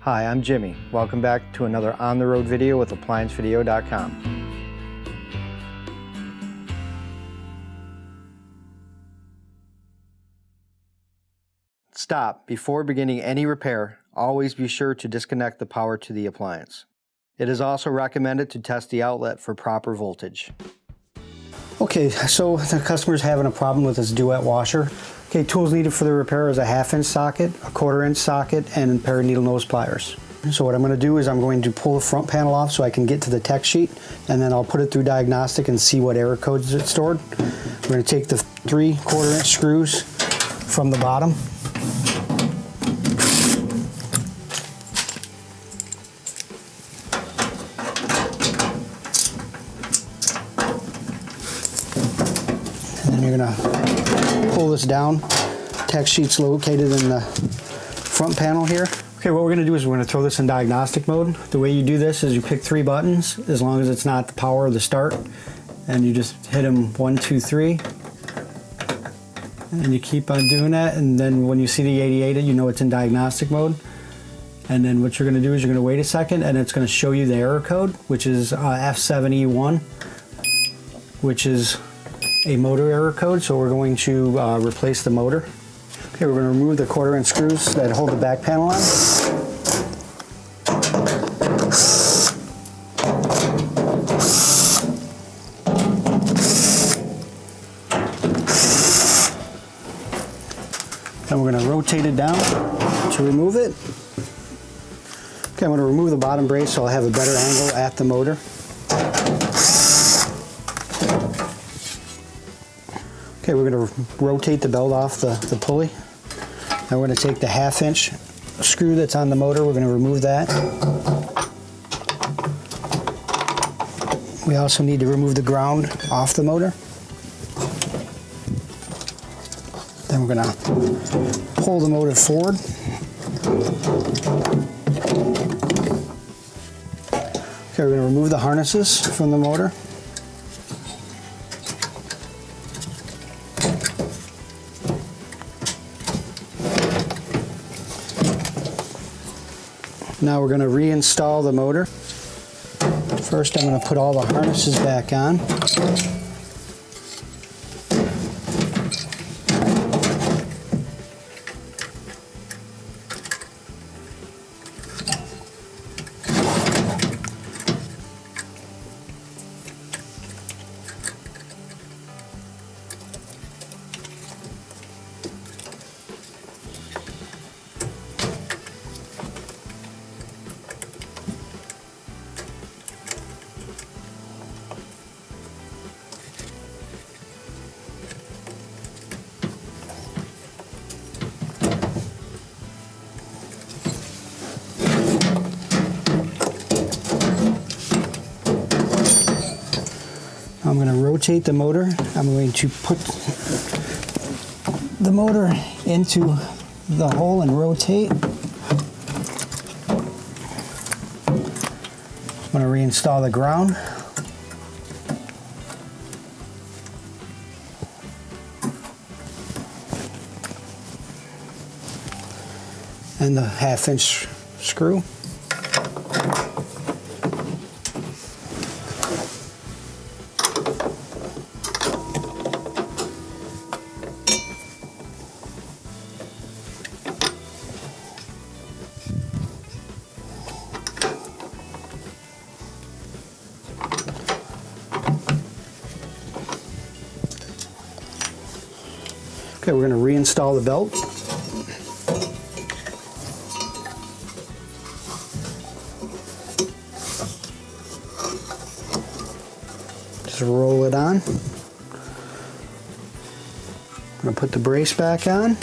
Hi, I'm Jimmy. Welcome back to another on-the-road video with ApplianceVideo.com. Stop. Before beginning any repair, always be sure to disconnect the power to the appliance. It is also recommended to test the outlet for proper voltage. Okay, so the customer's having a problem with this duet washer. Okay, tools needed for the repair is a 1/2 inch socket, a 1/4 inch socket, and a pair of needle nose pliers. So what I'm going to do is I'm going to pull the front panel off so I can get to the tech sheet, and then I'll put it through Diagnostic and see what error codes it's stored. We're going to take the 3/4 inch screws from the bottom. And then you're going to pull this down. Tech sheet's located in the front panel here. Okay, what we're going to do is we're going to throw this in diagnostic mode. The way you do this is you pick 3 buttons, as long as it's not the power or the start, and you just hit them 1, 2, 3, and you keep on doing that, and then when you see the 88, you know it's in diagnostic mode. And then what you're going to do is you're going to wait a second, and it's going to show you the error code, which is F7E1, which is a motor error code, so we're going to replace the motor. Okay, we're going to remove the 1/4 inch screws that hold the back panel on. And we're going to rotate it down to remove it. Okay, I'm going to remove the bottom brace so I'll have a better angle at the motor. Okay, we're going to rotate the belt off the pulley. Now we're going to take the 1/2 inch screw that's on the motor, we're going to remove that. We also need to remove the ground off the motor. Then we're going to pull the motor forward. Okay, we're going to remove the harnesses from the motor. Now we're going to reinstall the motor. First, I'm going to put all the harnesses back on. I'm going to rotate the motor. I'm going to put the motor into the hole and rotate. I'm going to reinstall the ground. And the 1/2 inch screw. Okay, we're going to reinstall the belt. Just roll it on. I'm going to put the brace back on.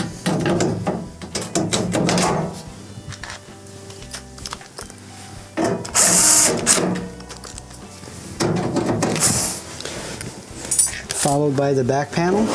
Followed by the back panel.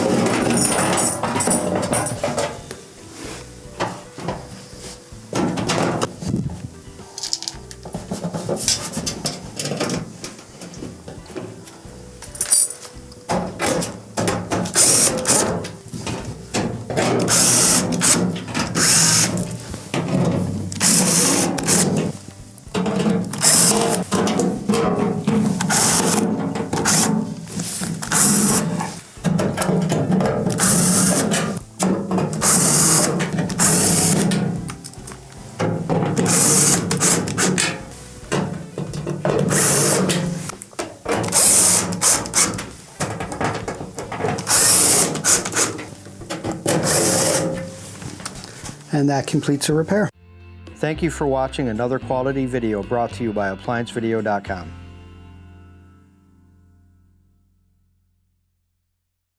and that completes the repair. Thank you for watching another quality video brought to you by ApplianceVideo.com.